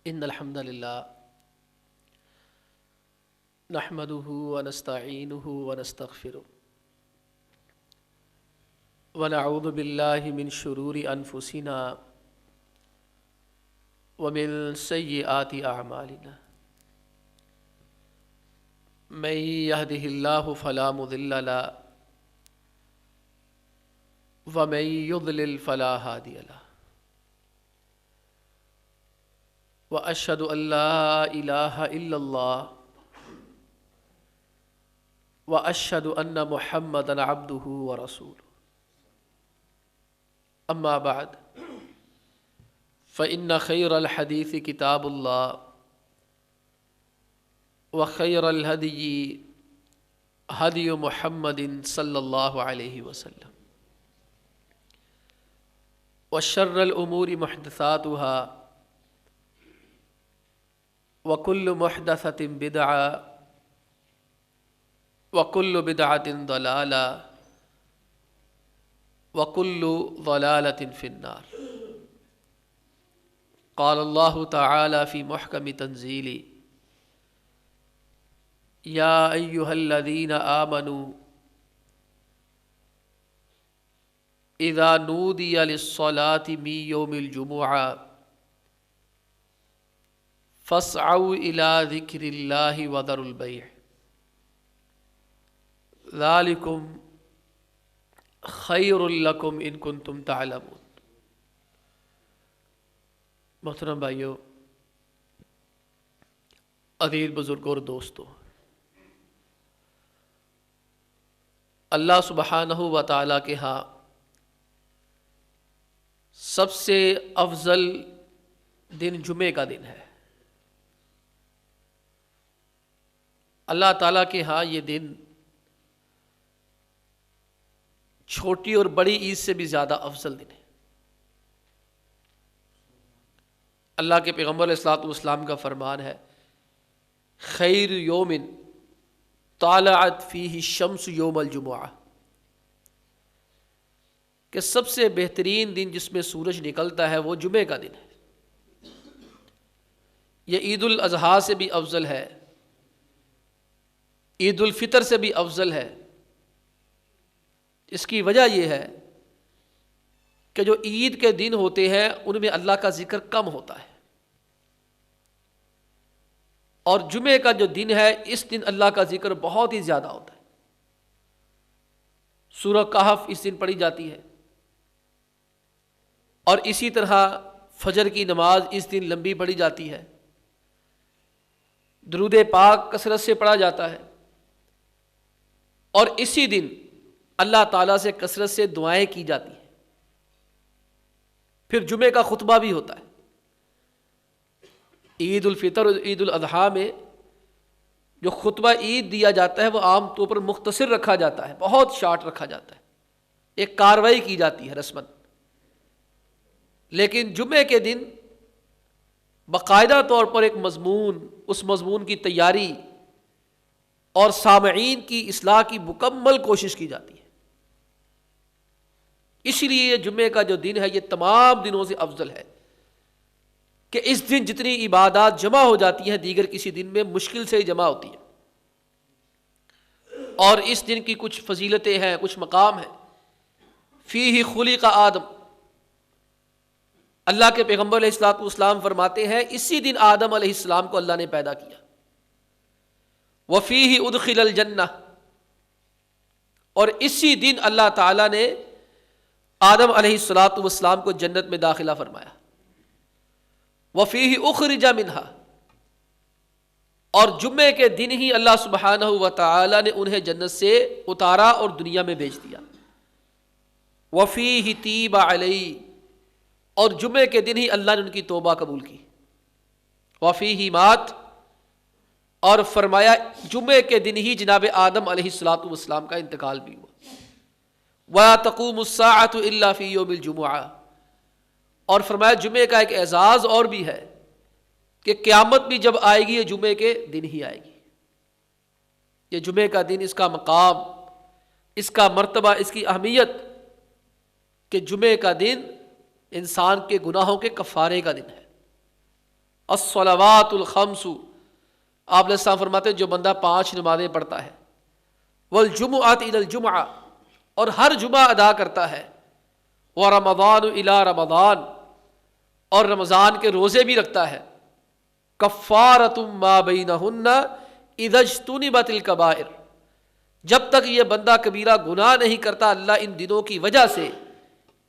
ان الحمد للہ نحمده ونستعینه ونستغفره ونعوذ باللہ من شرور انفسنا ومن سیئات اعمالنا من يهده الله فلا مضل له ومن يضلل فلا هادي له وأشهد أن لا إله إلا الله وأشهد أن محمدًا عبده ورسوله أما بعد فإن خير الحديث كتاب الله وخير الهدي هدي محمد صلى الله عليه وسلم وشر الأمور محدثاتها وَكُلُّ مُحْدَثَةٍ بِدْعَةٍ وَكُلُّ بِدْعَةٍ ضَلَالَةٍ وَكُلُّ ضَلَالَةٍ فِي النَّارِ قال الله تعالى في محكم تنزيله يا أيها الذين آمنوا إذا نودي للصلاة من يوم الجمعة فاسعوا إلى ذكر الله وذروا البيع ذلكم خير لكم إن كنتم تعلمون۔ محترم بھائیو، عزیز بزرگوں اور دوستو، اللہ سبحانہ و تعالیٰ کے ہاں سب سے افضل دن جمعے کا دن ہے۔ اللہ تعالیٰ کے ہاں یہ دن چھوٹی اور بڑی عید سے بھی زیادہ افضل دن ہے۔ اللہ کے پیغمبر علیہ الصلوۃ والسلام کا فرمان ہے، خیر یوم طالعت فیہ الشمس یوم الجمعہ، کہ سب سے بہترین دن جس میں سورج نکلتا ہے وہ جمعے کا دن ہے۔ یہ عید الاضحیٰ سے بھی افضل ہے، عید الفطر سے بھی افضل ہے۔ اس کی وجہ یہ ہے کہ جو عید کے دن ہوتے ہیں ان میں اللہ کا ذکر کم ہوتا ہے، اور جمعے کا جو دن ہے اس دن اللہ کا ذکر بہت ہی زیادہ ہوتا ہے۔ سورہ کہف اس دن پڑھی جاتی ہے، اور اسی طرح فجر کی نماز اس دن لمبی پڑھی جاتی ہے، درود پاک کثرت سے پڑھا جاتا ہے، اور اسی دن اللہ تعالیٰ سے کثرت سے دعائیں کی جاتی ہیں۔ پھر جمعے کا خطبہ بھی ہوتا ہے۔ عید الفطر اور عید الاضحیٰ میں جو خطبہ عید دیا جاتا ہے وہ عام طور پر مختصر رکھا جاتا ہے، بہت شارٹ رکھا جاتا ہے، ایک کارروائی کی جاتی ہے رسماً۔ لیکن جمعے کے دن باقاعدہ طور پر ایک مضمون، اس مضمون کی تیاری اور سامعین کی اصلاح کی مکمل کوشش کی جاتی ہے۔ اس لیے جمعے کا جو دن ہے یہ تمام دنوں سے افضل ہے، کہ اس دن جتنی عبادات جمع ہو جاتی ہیں دیگر کسی دن میں مشکل سے ہی جمع ہوتی ہیں، اور اس دن کی کچھ فضیلتیں ہیں، کچھ مقام ہیں۔ فیہ خلق آدم، اللہ کے پیغمبر علیہ الصلوۃ والسلام فرماتے ہیں اسی دن آدم علیہ السلام کو اللہ نے پیدا کیا۔ وفیہ ادخل الجنہ، اور اسی دن اللہ تعالیٰ نے آدم علیہ الصلوۃ والسلام کو جنت میں داخلہ فرمایا۔ وفیہ اخرج منہا، اور جمعے کے دن ہی اللہ سبحانہ و تعالیٰ نے انہیں جنت سے اتارا اور دنیا میں بھیج دیا۔ وفیہ تیب علیہ، اور جمعے کے دن ہی اللہ نے ان کی توبہ قبول کی۔ وفیہ مات، اور فرمایا جمعے کے دن ہی جناب آدم علیہ الصلوۃ والسلام کا انتقال بھی ہوا۔ وَلَا تَقُومُ السَّاعَةُ إِلَّا فِي يَوْمِ الْجُمُعَةِ، اور فرمایا جمعے کا ایک اعزاز اور بھی ہے کہ قیامت بھی جب آئے گی یہ جمعے کے دن ہی آئے گی۔ یہ جمعے کا دن، اس کا مقام، اس کا مرتبہ، اس کی اہمیت، کہ جمعے کا دن انسان کے گناہوں کے کفارے کا دن ہے، الصلوات الخمس، آپ علیہ السلام فرماتے ہیں جو بندہ 5 نمازیں پڑھتا ہے، والجمعۃ الی الجمعہ، اور ہر جمعہ ادا کرتا ہے، ورمضان الی رمضان، اور رمضان کے روزے بھی رکھتا ہے، کفارۃ ما بینہن اذا اجتنبت الکبائر، جب تک یہ بندہ کبیرہ گناہ نہیں کرتا اللہ ان دنوں کی وجہ سے،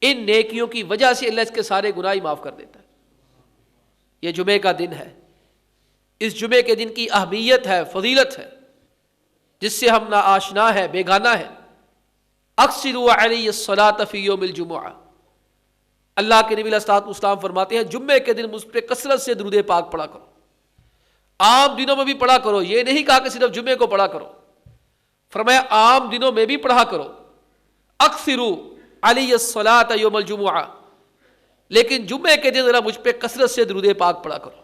ان نیکیوں کی وجہ سے اللہ اس کے سارے گناہ ہی معاف کر دیتا ہے۔ یہ جمعے کا دن ہے، اس جمعے کے دن کی اہمیت ہے، فضیلت ہے، جس سے ہم نہ آشنا ہے، بیگانہ ہے۔ اکثروا علی الصلاۃ فی یوم الجمعہ، اللہ کے نبی علیہ الصلوۃ والسلام فرماتے ہیں جمعے کے دن مجھ پہ کثرت سے درود پاک پڑھا کرو، عام دنوں میں بھی پڑھا کرو، یہ نہیں کہا کہ صرف جمعے کو پڑھا کرو، فرمایا عام دنوں میں بھی پڑھا کرو، اکثروا علی الصلاۃ یوم الجمعہ، لیکن جمعے کے دن ذرا مجھ پہ کثرت سے درود پاک پڑھا کرو،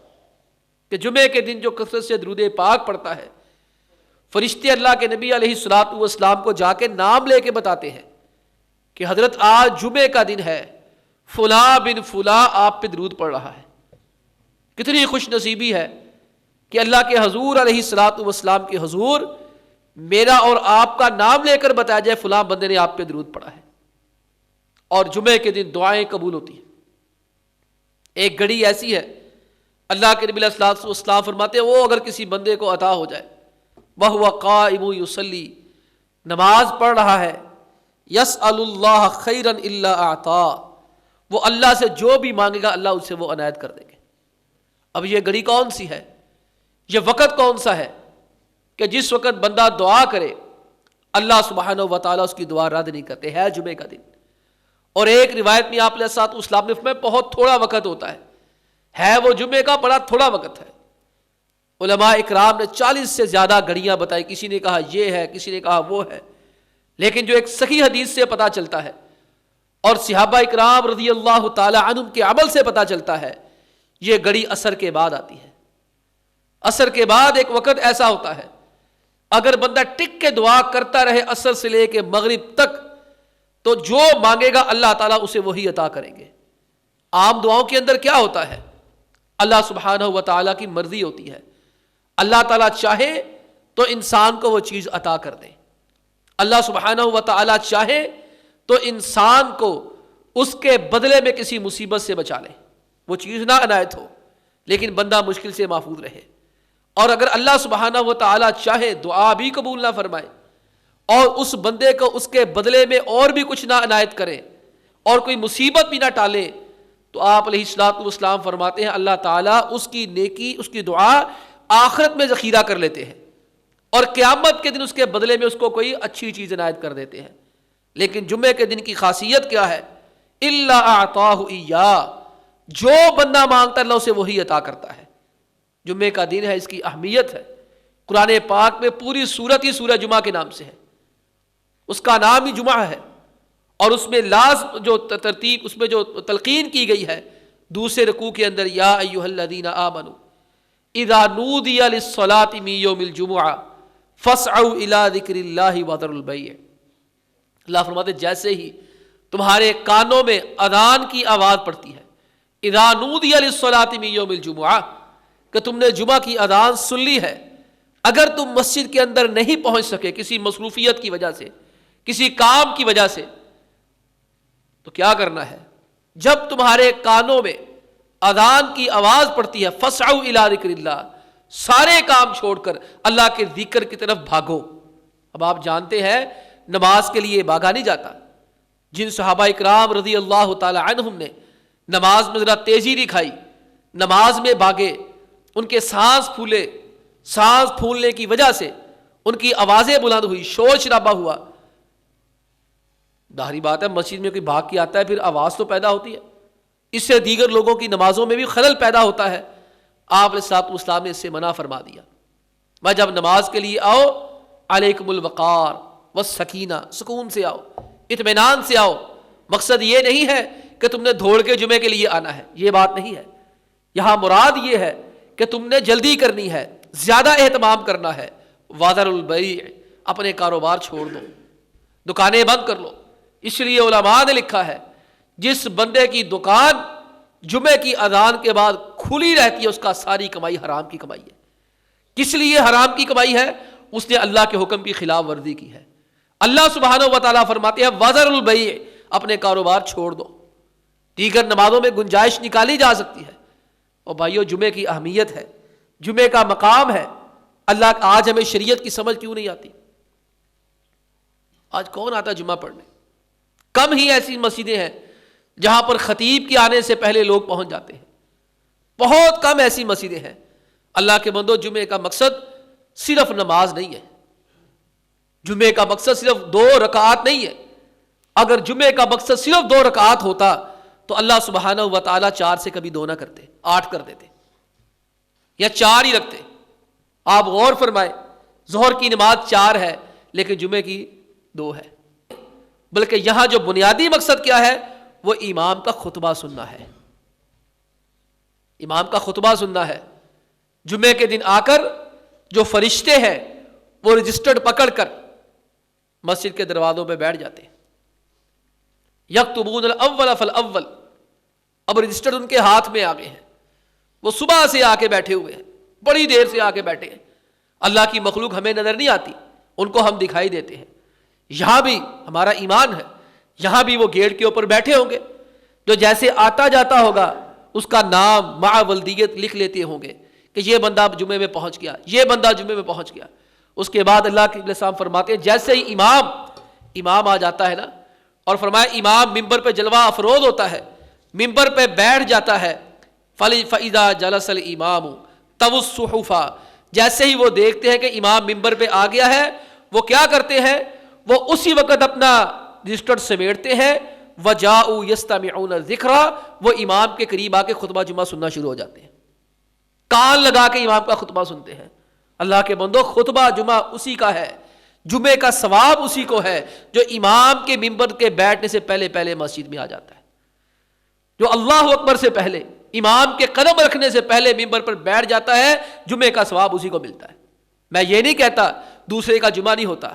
کہ جمعے کے دن جو کثرت سے درود پاک پڑھتا ہے، فرشتے اللہ کے نبی علیہ الصلوۃ والسلام کو جا کے نام لے کے بتاتے ہیں کہ حضرت آج جمعے کا دن ہے، فلاں بن فلاں آپ پہ درود پڑھ رہا ہے۔ کتنی خوش نصیبی ہے کہ اللہ کے حضور علیہ الصلوۃ والسلام کے حضور میرا اور آپ کا نام لے کر بتایا جائے فلاں بندے نے آپ پہ درود پڑھا ہے، اور جمعے کے دن دعائیں قبول ہوتی ہیں۔ ایک گھڑی ایسی ہے، اللہ کے نبی علیہ الصلوۃ والسلام فرماتے ہیں وہ اگر کسی بندے کو عطا ہو جائے، وَهُوَ قَائِمٌ يُصَلِّي، نماز پڑھ رہا ہے، يَسْأَلُ اللَّهَ خَيْرًا إِلَّا أَعْطَاهُ، وہ اللہ سے جو بھی مانگے گا اللہ اسے وہ عنایت کر دیں گے۔ اب یہ گھڑی کون سی ہے، یہ وقت کون سا ہے کہ جس وقت بندہ دعا کرے اللہ سبحانہ و تعالیٰ اس کی دعا رد نہیں کرتے، ہے جمعے کا دن۔ اور ایک روایت میں آپ علیہ الصلوۃ والسلام نے فرمایا بہت تھوڑا وقت ہوتا ہے وہ جمعے کا بڑا تھوڑا وقت ہے۔ علماء اکرام نے 40 سے زیادہ گھڑیاں بتائی، کسی نے کہا یہ ہے، کسی نے کہا وہ ہے، لیکن جو ایک صحیح حدیث سے پتہ چلتا ہے اور صحابہ اکرام رضی اللہ تعالی عنہم کے عمل سے پتہ چلتا ہے، یہ گھڑی عصر کے بعد آتی ہے۔ عصر کے بعد ایک وقت ایسا ہوتا ہے اگر بندہ ٹک کے دعا کرتا رہے عصر سے لے کے مغرب تک، تو جو مانگے گا اللہ تعالیٰ اسے وہی عطا کریں گے۔ عام دعاؤں کے اندر کیا ہوتا ہے، اللہ سبحانہ و تعالیٰ کی مرضی ہوتی ہے، اللہ تعالیٰ چاہے تو انسان کو وہ چیز عطا کر دے، اللہ سبحانہ و تعالیٰ چاہے تو انسان کو اس کے بدلے میں کسی مصیبت سے بچا لے، وہ چیز نہ عنایت ہو لیکن بندہ مشکل سے محفوظ رہے۔ اور اگر اللہ سبحانہ و تعالیٰ چاہے دعا بھی قبول نہ فرمائے اور اس بندے کو اس کے بدلے میں اور بھی کچھ نہ عنایت کرے اور کوئی مصیبت بھی نہ ٹالے، تو آپ علیہ الصلوۃ والسلام فرماتے ہیں اللہ تعالیٰ اس کی نیکی، اس کی دعا آخرت میں ذخیرہ کر لیتے ہیں اور قیامت کے دن اس کے بدلے میں اس کو کوئی اچھی چیز عنایت کر دیتے ہیں۔ لیکن جمعے کے دن کی خاصیت کیا ہے، الا اعطاہ ایاہ، جو بندہ مانگتا ہے اللہ اسے وہی عطا کرتا ہے۔ جمعے کا دن ہے، اس کی اہمیت ہے، قرآن پاک میں پوری سورت ہی سورہ جمعہ کے نام سے ہے، اس کا نام ہی جمعہ ہے، اور اس میں لازم جو ترتیب، اس میں جو تلقین کی گئی ہے دوسرے رکوع کے اندر، یا ایھا الذین آمنوا اذا نودی للصلاۃ من یوم الجمعہ فاسعوا الی ذکر اللہ وذروا البیع، اللہ فرماتے جیسے ہی تمہارے کانوں میں اذان کی آواز پڑتی ہے، اذا نودی للصلاۃ من یوم الجمعہ، کہ تم نے جمعہ کی اذان سن لی ہے، اگر تم مسجد کے اندر نہیں پہنچ سکے کسی مصروفیت کی وجہ سے، کسی کام کی وجہ سے، تو کیا کرنا ہے، جب تمہارے کانوں میں اذان کی آواز پڑتی ہے فسعوا الی ذکر اللہ، سارے کام چھوڑ کر اللہ کے ذکر کی طرف بھاگو۔ اب آپ جانتے ہیں نماز کے لیے بھاگا نہیں جاتا، جن صحابہ اکرام رضی اللہ تعالی عنہم نے نماز میں ذرا تیزی دکھائی، نماز میں بھاگے، ان کے سانس پھولے، سانس پھولنے کی وجہ سے ان کی آوازیں بلند ہوئی، شور شرابہ ہوا۔ ظاہری بات ہے مسجد میں کوئی بھاگ کے آتا ہے پھر آواز تو پیدا ہوتی ہے، اس سے دیگر لوگوں کی نمازوں میں بھی خلل پیدا ہوتا ہے۔ آپ علیہ الصلوۃ والسلام نے اس سے منع فرما دیا، میں جب نماز کے لیے آؤ علیکم الوقار والسکینہ، سکون سے آؤ، اطمینان سے آؤ۔ مقصد یہ نہیں ہے کہ تم نے دوڑ کے جمعے کے لیے آنا ہے، یہ بات نہیں ہے، یہاں مراد یہ ہے کہ تم نے جلدی کرنی ہے، زیادہ اہتمام کرنا ہے۔ وذروا البیع، اپنے کاروبار چھوڑ دو، دکانیں بند کر لو۔ اس لیے علماء نے لکھا ہے جس بندے کی دکان جمعے کی اذان کے بعد کھلی رہتی ہے، اس کا ساری کمائی حرام کی کمائی ہے۔ کس لیے حرام کی کمائی ہے؟ اس نے اللہ کے حکم کی خلاف ورزی کی ہے۔ اللہ سبحانہ و تعالیٰ فرماتے ہیں وَذَرُ الْبَيْعَ، اپنے کاروبار چھوڑ دو، دیگر نمازوں میں گنجائش نکالی جا سکتی ہے۔ اور بھائیو، جمعے کی اہمیت ہے، جمعے کا مقام ہے۔ اللہ، آج ہمیں شریعت کی سمجھ کیوں نہیں آتی؟ آج کون آتا جمعہ پڑھنے؟ کم ہی ایسی مسجدیں ہیں جہاں پر خطیب کے آنے سے پہلے لوگ پہنچ جاتے ہیں، بہت کم ایسی مسجدیں ہیں۔ اللہ کے بندو، جمعے کا مقصد صرف نماز نہیں ہے، جمعے کا مقصد صرف 2 رکعات نہیں ہے۔ اگر جمعے کا مقصد صرف 2 رکعات ہوتا تو اللہ سبحانہ و تعالیٰ 4 سے کبھی 2 نہ کرتے، 8 کر دیتے یا 4 ہی رکھتے۔ آپ غور فرمائے، ظہر کی نماز 4 ہے لیکن جمعے کی 2 ہے۔ بلکہ یہاں جو بنیادی مقصد کیا ہے، وہ امام کا خطبہ سننا ہے، امام کا خطبہ سننا ہے۔ جمعے کے دن آ کر جو فرشتے ہیں وہ رجسٹرڈ پکڑ کر مسجد کے دروازوں پہ بیٹھ جاتے ہیں، یکتبون الاول فالاول، اب رجسٹر ان کے ہاتھ میں آ گئے ہیں، وہ صبح سے آ کے بیٹھے ہوئے ہیں، بڑی دیر سے آ کے بیٹھے ہیں۔ اللہ کی مخلوق ہمیں نظر نہیں آتی، ان کو ہم دکھائی دیتے ہیں۔ یہاں بھی ہمارا ایمان ہے، یہاں بھی وہ گیٹ کے اوپر بیٹھے ہوں گے، جو جیسے آتا جاتا ہوگا اس کا نام مع ولدیت لکھ لیتے ہوں گے کہ یہ بندہ جمعے میں پہنچ گیا، یہ بندہ جمعے میں پہنچ گیا۔ اس کے بعد اللہ کے السلام فرماتے ہیں جیسے ہی امام آ جاتا ہے نا، اور فرمایا امام ممبر پہ جلوہ افروز ہوتا ہے، ممبر پہ بیٹھ جاتا ہے، فَإِذَا جَلَسَ الْإِمَامُ طَوَّ الصُّحُفَ، جیسے ہی وہ دیکھتے ہیں کہ امام ممبر پہ آ گیا ہے، وہ کیا کرتے ہیں؟ وہ اسی وقت اپنا رجسٹر سمیٹتے ہیں، وَجَاءُوا يَسْتَمِعُونَ الذِّكْرَ، وہ امام کے قریب آ کے خطبہ جمعہ سننا شروع ہو جاتے ہیں، کان لگا کے امام کا خطبہ سنتے ہیں۔ اللہ کے بندو، خطبہ جمعہ اسی کا ہے، جمعے کا ثواب اسی کو ہے جو امام کے ممبر کے بیٹھنے سے پہلے پہلے مسجد میں آ جاتا ہے، جو اللہ اکبر سے پہلے، امام کے قدم رکھنے سے پہلے ممبر پر بیٹھ جاتا ہے، جمعے کا ثواب اسی کو ملتا ہے۔ میں یہ نہیں کہتا دوسرے کا جمعہ نہیں ہوتا۔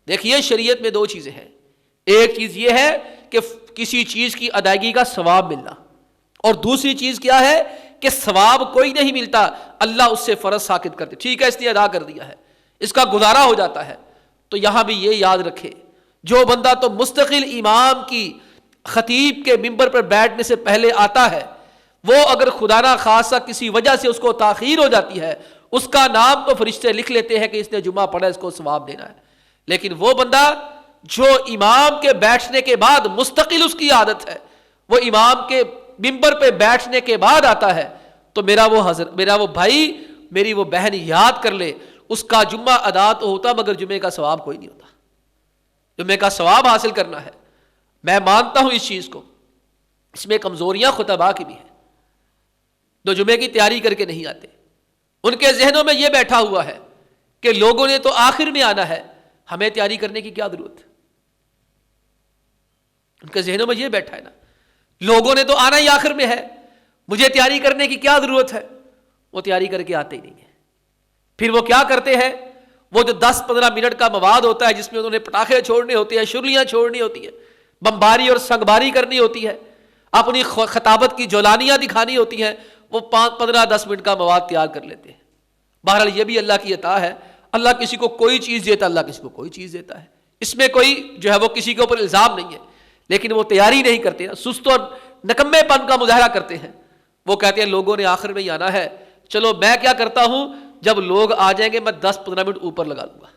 دیکھیے، شریعت میں 2 چیزیں ہیں، ایک چیز یہ ہے کہ کسی چیز کی ادائیگی کا ثواب ملنا، اور دوسری چیز کیا ہے کہ ثواب کوئی نہیں ملتا، اللہ اس سے فرض ساقط کرتے، ٹھیک ہے اس نے ادا کر دیا ہے، اس کا گزارا ہو جاتا ہے۔ تو یہاں بھی یہ یاد رکھے، جو بندہ تو مستقل امام کی خطیب کے ممبر پر بیٹھنے سے پہلے آتا ہے، وہ اگر خدا نہ خاصہ کسی وجہ سے اس کو تاخیر ہو جاتی ہے، اس کا نام تو فرشتے لکھ لیتے ہیں کہ اس نے جمعہ پڑھا، اس کو ثواب دینا ہے۔ لیکن وہ بندہ جو امام کے بیٹھنے کے بعد، مستقل اس کی عادت ہے، وہ امام کے ممبر پہ بیٹھنے کے بعد آتا ہے، تو میرا وہ بھائی، میری وہ بہن یاد کر لے، اس کا جمعہ ادا تو ہوتا مگر جمعے کا ثواب کوئی نہیں ہوتا۔ جمعے کا ثواب حاصل کرنا ہے، میں مانتا ہوں اس چیز کو، اس میں کمزوریاں خطباء کی بھی ہیں، جو جمعے کی تیاری کر کے نہیں آتے، ان کے ذہنوں میں یہ بیٹھا ہوا ہے کہ لوگوں نے تو آخر میں آنا ہے، ہمیں تیاری کرنے کی کیا ضرورت ہے؟ ان کے ذہنوں میں یہ بیٹھا ہے نا، لوگوں نے تو آنا ہی آخر میں ہے، مجھے تیاری کرنے کی کیا ضرورت ہے؟ وہ تیاری کر کے آتے ہی نہیں ہے۔ پھر وہ کیا کرتے ہیں؟ وہ جو 10-15 منٹ کا مواد ہوتا ہے جس میں انہوں نے پٹاخے چھوڑنے ہوتے ہیں، شرلیاں چھوڑنی ہوتی ہیں، بمباری اور سنگباری کرنی ہوتی ہے، اپنی خطابت کی جولانیاں دکھانی ہوتی ہیں، وہ 15-10 منٹ کا مواد تیار کر لیتے ہیں۔ بہرحال یہ بھی اللہ کی عطا ہے، اللہ کسی کو کوئی چیز دیتا، اللہ کسی کو کوئی چیز دیتا ہے، اس میں کوئی جو ہے وہ کسی کے اوپر الزام نہیں ہے، لیکن وہ تیاری نہیں کرتے، سست اور نکمے پن کا مظاہرہ کرتے ہیں۔ وہ کہتے ہیں لوگوں نے آخر میں ہی آنا ہے، چلو میں کیا کرتا ہوں، جب لوگ آ جائیں گے میں 10-15 منٹ اوپر لگا لوں گا۔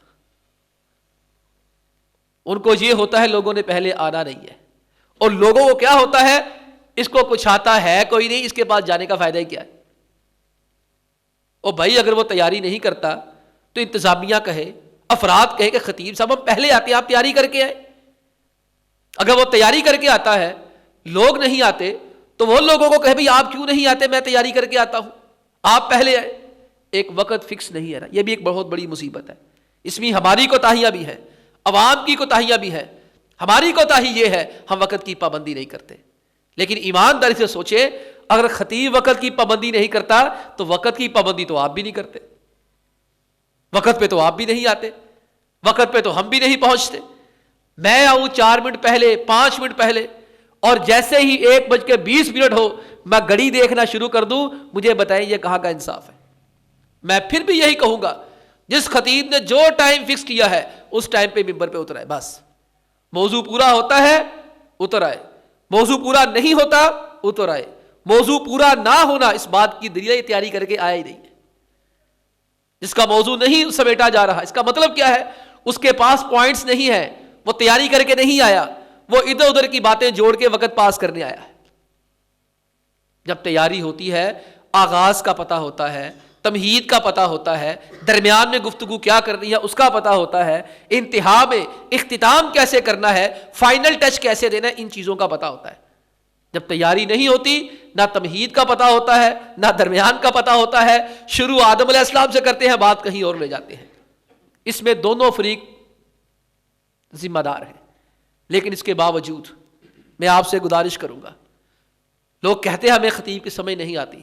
ان کو یہ ہوتا ہے لوگوں نے پہلے آنا نہیں ہے، اور لوگوں کو کیا ہوتا ہے، اس کو کچھ آتا ہے کوئی نہیں، اس کے پاس جانے کا فائدہ ہی کیا ہے؟ اور بھائی اگر وہ تیاری نہیں کرتا تو انتظامیہ کہے، افراد کہے کہ خطیب صاحب ہم پہلے آتے ہیں، آپ تیاری کر کے آئے۔ اگر وہ تیاری کر کے آتا ہے، لوگ نہیں آتے، تو وہ لوگوں کو کہے بھئی آپ کیوں نہیں آتے، میں تیاری کر کے آتا ہوں، آپ پہلے آئے۔ ایک وقت فکس نہیں ہے نا، یہ بھی ایک بہت بڑی مصیبت ہے، اس میں ہماری کوتاہیاں بھی ہیں، عوام کی کوتاہیاں بھی ہیں۔ ہماری کوتاہی یہ ہے ہم وقت کی پابندی نہیں کرتے، لیکن ایمانداری سے سوچیں، اگر خطیب وقت کی پابندی نہیں کرتا تو وقت کی پابندی تو آپ بھی نہیں کرتے، وقت پہ تو آپ بھی نہیں آتے، وقت پہ تو ہم بھی نہیں پہنچتے۔ میں آؤں 4 منٹ پہلے، 5 منٹ پہلے، اور جیسے ہی 1:20 ہو میں گھڑی دیکھنا شروع کر دوں، مجھے بتائیں یہ کہاں کا انصاف ہے؟ میں پھر بھی یہی کہوں گا، جس خطیب نے جو ٹائم فکس کیا ہے اس ٹائم پہ ممبر پہ اتر آئے، بس موضوع پورا ہوتا ہے اتر آئے، موضوع پورا نہیں ہوتا اتر آئے، موضوع پورا نہ ہونا اس بات کی دلیل تیاری کر کے آیا ہی نہیں ہے، جس کا موضوع نہیں سمیٹا جا رہا، اس کا مطلب کیا ہے؟ اس کے پاس پوائنٹس نہیں ہے، وہ تیاری کر کے نہیں آیا، وہ ادھر ادھر کی باتیں جوڑ کے وقت پاس کرنے آیا ہے۔ جب تیاری ہوتی ہے، آغاز کا پتہ ہوتا ہے، تمہید کا پتہ ہوتا ہے، درمیان میں گفتگو کیا کرنی ہے اس کا پتہ ہوتا ہے، انتہا میں اختتام کیسے کرنا ہے، فائنل ٹچ کیسے دینا ہے، ان چیزوں کا پتہ ہوتا ہے۔ جب تیاری نہیں ہوتی، نہ تمہید کا پتہ ہوتا ہے، نہ درمیان کا پتہ ہوتا ہے، شروع آدم علیہ السلام سے کرتے ہیں، بات کہیں اور لے جاتے ہیں۔ اس میں دونوں فریق ذمہ دار ہیں، لیکن اس کے باوجود میں آپ سے گزارش کروں گا، لوگ کہتے ہیں ہمیں خطیب کی سمجھ نہیں آتی،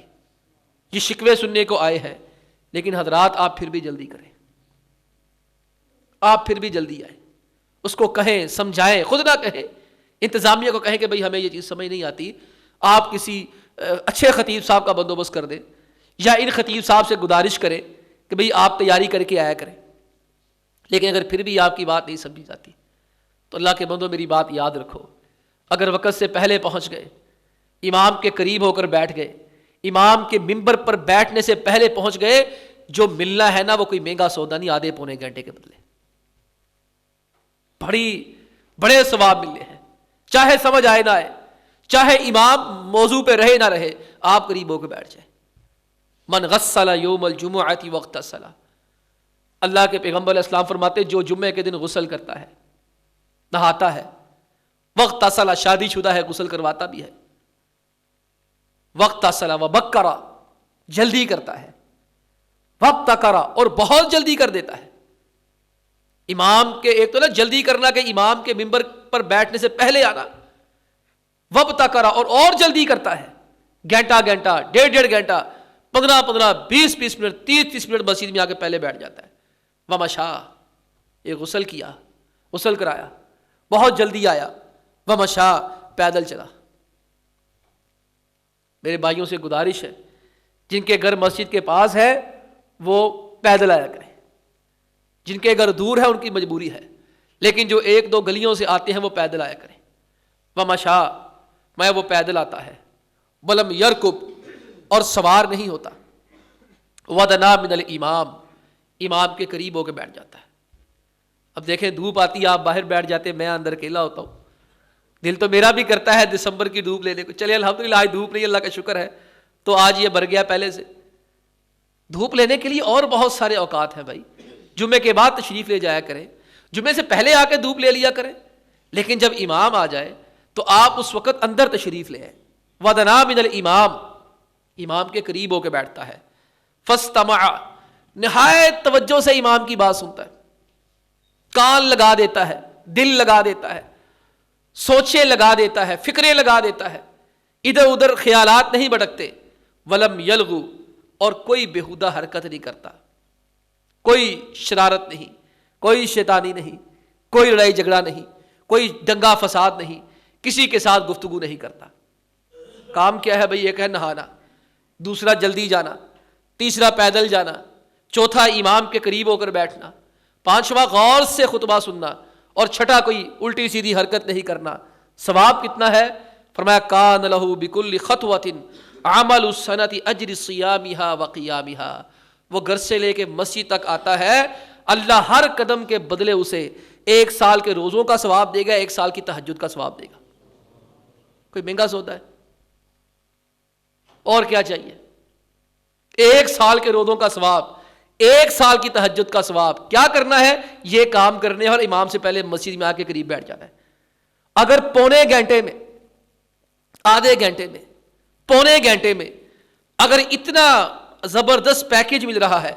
یہ شکوے سننے کو آئے ہیں، لیکن حضرات آپ پھر بھی جلدی کریں، آپ پھر بھی جلدی آئیں، اس کو کہیں، سمجھائیں، خود نہ کہیں، انتظامیہ کو کہیں کہ بھئی ہمیں یہ چیز سمجھ نہیں آتی، آپ کسی اچھے خطیب صاحب کا بندوبست کر دیں، یا ان خطیب صاحب سے گزارش کریں کہ بھئی آپ تیاری کر کے آیا کریں۔ لیکن اگر پھر بھی آپ کی بات نہیں سمجھی جاتی تو اللہ کے بندو میری بات یاد رکھو، اگر وقت سے پہلے پہنچ گئے، امام کے قریب ہو کر بیٹھ گئے، امام کے ممبر پر بیٹھنے سے پہلے پہنچ گئے، جو ملنا ہے نا وہ کوئی مہنگا سودا نہیں، آدھے پونے گھنٹے کے بدلے بڑے ثواب ملنے ہیں، چاہے سمجھ آئے نہ آئے، چاہے امام موضوع پہ رہے نہ رہے، آپ قریب ہو کے بیٹھ جائیں۔ من غسل یوم الجمعۃ واغتسل، اللہ کے پیغمبر علیہ السلام فرماتے جو جمعے کے دن غسل کرتا ہے، نہاتا ہے، واغتسل شادی شدہ ہے غسل کرواتا بھی ہے، واغتسل وبکر جلدی کرتا ہے، وابتکر اور بہت جلدی کر دیتا ہے۔ امام کے ایک تو نا جلدی کرنا کہ امام کے ممبر پر بیٹھنے سے پہلے آنا، وابتکر اور جلدی کرتا ہے، گھنٹہ 1.5 گھنٹہ 15 20 منٹ 30 منٹ مسجد میں آ کے پہلے بیٹھ جاتا ہے۔ ومشا، یہ غسل کیا، غسل کرایا، بہت جلدی آیا، ومشا پیدل چلا۔ میرے بھائیوں سے گزارش ہے، جن کے گھر مسجد کے پاس ہے وہ پیدل آیا کریں، جن کے گھر دور ہے ان کی مجبوری ہے، لیکن جو 1-2 گلیوں سے آتے ہیں وہ پیدل آیا کریں۔ ومشا، میں وہ پیدل آتا ہے، ولم یرکب اور سوار نہیں ہوتا، ودنا من الامام، امام کے قریب ہو کے بیٹھ جاتا ہے۔ اب دیکھیں دھوپ آتی ہے، آپ باہر بیٹھ جاتے ہیں، میں اندر اکیلا ہوتا ہوں، دل تو میرا بھی کرتا ہے دسمبر کی دھوپ لینے کو، چلے الحمدللہ آج دھوپ نہیں، اللہ کا شکر ہے، تو آج یہ بھر گیا پہلے سے۔ دھوپ لینے کے لیے اور بہت سارے اوقات ہیں بھائی، جمعے کے بعد تشریف لے جایا کریں، جمعے سے پہلے آ کے دھوپ لے لیا کریں، لیکن جب امام آ جائے تو آپ اس وقت اندر تشریف لے آئیں۔ ودنا من الامام، امام کے قریب ہو کے بیٹھتا ہے، فاستمع، نہایت توجہ سے امام کی بات سنتا ہے، کان لگا دیتا ہے، دل لگا دیتا ہے، سوچیں لگا دیتا ہے، فکریں لگا دیتا ہے، ادھر ادھر خیالات نہیں بھٹکتے۔ ولم یلغو، اور کوئی بےہودہ حرکت نہیں کرتا، کوئی شرارت نہیں، کوئی شیطانی نہیں، کوئی لڑائی جھگڑا نہیں، کوئی دنگا فساد نہیں، کسی کے ساتھ گفتگو نہیں کرتا۔ کام کیا ہے بھئی؟ ایک ہے نہانا، دوسرا جلدی جانا، تیسرا پیدل جانا، چوتھا امام کے قریب ہو کر بیٹھنا، پانچواں غور سے خطبہ سننا، اور چھٹا کوئی الٹی سیدھی حرکت نہیں کرنا۔ ثواب کتنا ہے؟ فرمایا کان لہ بکل خطوۃ عمل السنۃ اجر صیامها وقیامها، وہ گھر سے لے کے مسجد تک آتا ہے، اللہ ہر قدم کے بدلے اسے 1 سال کے روزوں کا ثواب دے گا، 1 سال کی تہجد کا ثواب دے گا۔ کوئی مہنگا سودا ہے؟ اور کیا چاہیے؟ 1 سال کے روزوں کا ثواب، 1 سال کی تہجد کا ثواب۔ کیا کرنا ہے؟ یہ کام کرنے اور امام سے پہلے مسجد میں آ کے قریب بیٹھ جانا ہے۔ اگر پونے گھنٹے میں، آدھے گھنٹے میں، پونے گھنٹے میں اگر اتنا زبردست پیکج مل رہا ہے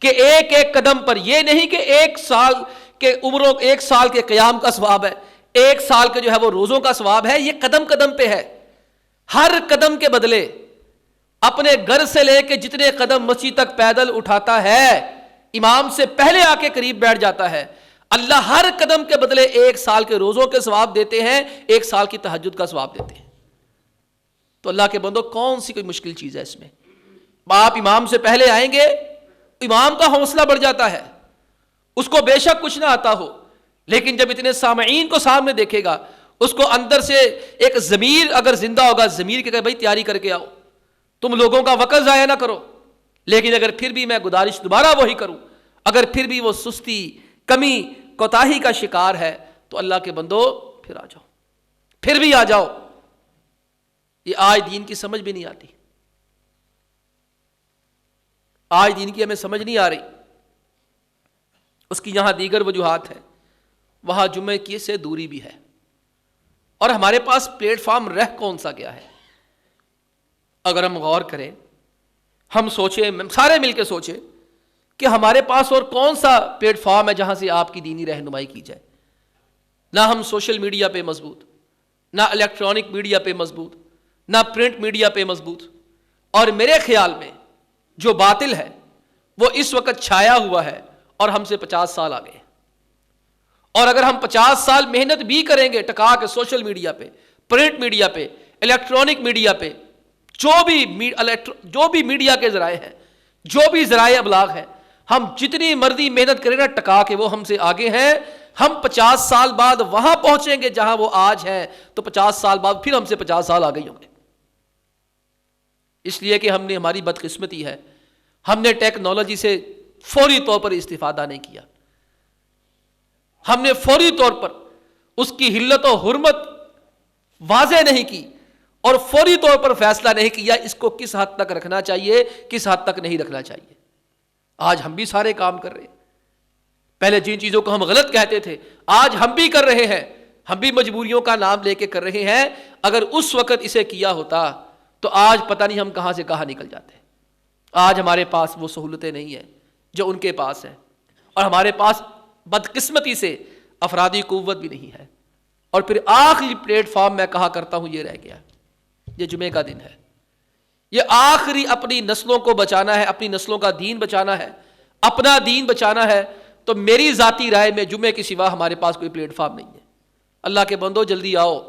کہ ایک ایک قدم پر، یہ نہیں کہ 1 سال کے عمروں، 1 سال کے قیام کا ثواب ہے، 1 سال کے جو ہے وہ روزوں کا ثواب ہے، یہ قدم قدم پہ ہے۔ ہر قدم کے بدلے اپنے گھر سے لے کے جتنے قدم مسجد تک پیدل اٹھاتا ہے، امام سے پہلے آ کے قریب بیٹھ جاتا ہے، اللہ ہر قدم کے بدلے 1 سال کے روزوں کے ثواب دیتے ہیں، 1 سال کی تہجد کا ثواب دیتے ہیں۔ تو اللہ کے بندو کون سی کوئی مشکل چیز ہے اس میں؟ آپ امام سے پہلے آئیں گے، امام کا حوصلہ بڑھ جاتا ہے، اس کو بے شک کچھ نہ آتا ہو، لیکن جب اتنے سامعین کو سامنے دیکھے گا، اس کو اندر سے ایک ضمیر اگر زندہ ہوگا، ضمیر کہ بھائی تیاری کر کے آؤ، تم لوگوں کا وقت ضائع نہ کرو۔ لیکن اگر پھر بھی میں گزارش دوبارہ وہی کروں، اگر پھر بھی وہ سستی، کمی، کوتاہی کا شکار ہے، تو اللہ کے بندو پھر آ جاؤ، پھر بھی آ جاؤ۔ یہ آج دین کی سمجھ بھی نہیں آتی، آج دین کی ہمیں سمجھ نہیں آ رہی۔ اس کی یہاں دیگر وجوہات ہیں، وہاں جمعے کی سے دوری بھی ہے، اور ہمارے پاس پلیٹ فارم رہ کون سا گیا ہے؟ اگر ہم غور کریں، ہم سوچیں، سارے مل کے سوچیں کہ ہمارے پاس اور کون سا پلیٹ فارم ہے جہاں سے آپ کی دینی رہنمائی کی جائے؟ نہ ہم سوشل میڈیا پہ مضبوط، نہ الیکٹرانک میڈیا پہ مضبوط، نہ پرنٹ میڈیا پہ مضبوط، اور میرے خیال میں جو باطل ہے وہ اس وقت چھایا ہوا ہے اور ہم سے 50 سال آگے ہیں۔ اور اگر ہم 50 سال محنت بھی کریں گے ٹکا کے سوشل میڈیا پہ، پرنٹ میڈیا پہ، الیکٹرانک میڈیا پہ، جو بھی میڈیا کے ذرائع ہیں، جو بھی ذرائع ابلاغ ہیں، ہم جتنی مرضی محنت کریں نا ٹکا کے، وہ ہم سے آگے ہیں۔ ہم 50 سال بعد وہاں پہنچیں گے جہاں وہ آج ہیں، تو 50 سال بعد پھر ہم سے 50 سال آگے ہی ہوں گے۔ اس لیے کہ ہماری بدقسمتی ہے، ہم نے ٹیکنالوجی سے فوری طور پر استفادہ نہیں کیا، ہم نے فوری طور پر اس کی حلت و حرمت واضح نہیں کی، اور فوری طور پر فیصلہ نہیں کیا اس کو کس حد تک رکھنا چاہیے، کس حد تک نہیں رکھنا چاہیے۔ آج ہم بھی سارے کام کر رہے ہیں، پہلے جن چیزوں کو ہم غلط کہتے تھے آج ہم بھی کر رہے ہیں، ہم بھی مجبوریوں کا نام لے کے کر رہے ہیں۔ اگر اس وقت اسے کیا ہوتا تو آج پتہ نہیں ہم کہاں سے کہاں نکل جاتے۔ آج ہمارے پاس وہ سہولتیں نہیں ہیں جو ان کے پاس ہیں، اور ہمارے پاس بدقسمتی سے افرادی قوت بھی نہیں ہے۔ اور پھر آخری پلیٹ فارم میں کہا کرتا ہوں یہ رہ گیا، یہ جمعے کا دن ہے، یہ آخری اپنی نسلوں کو بچانا ہے، اپنی نسلوں کا دین بچانا ہے، اپنا دین بچانا ہے۔ تو میری ذاتی رائے میں جمعے کے سوا ہمارے پاس کوئی پلیٹ فارم نہیں ہے۔ اللہ کے بندو جلدی آؤ،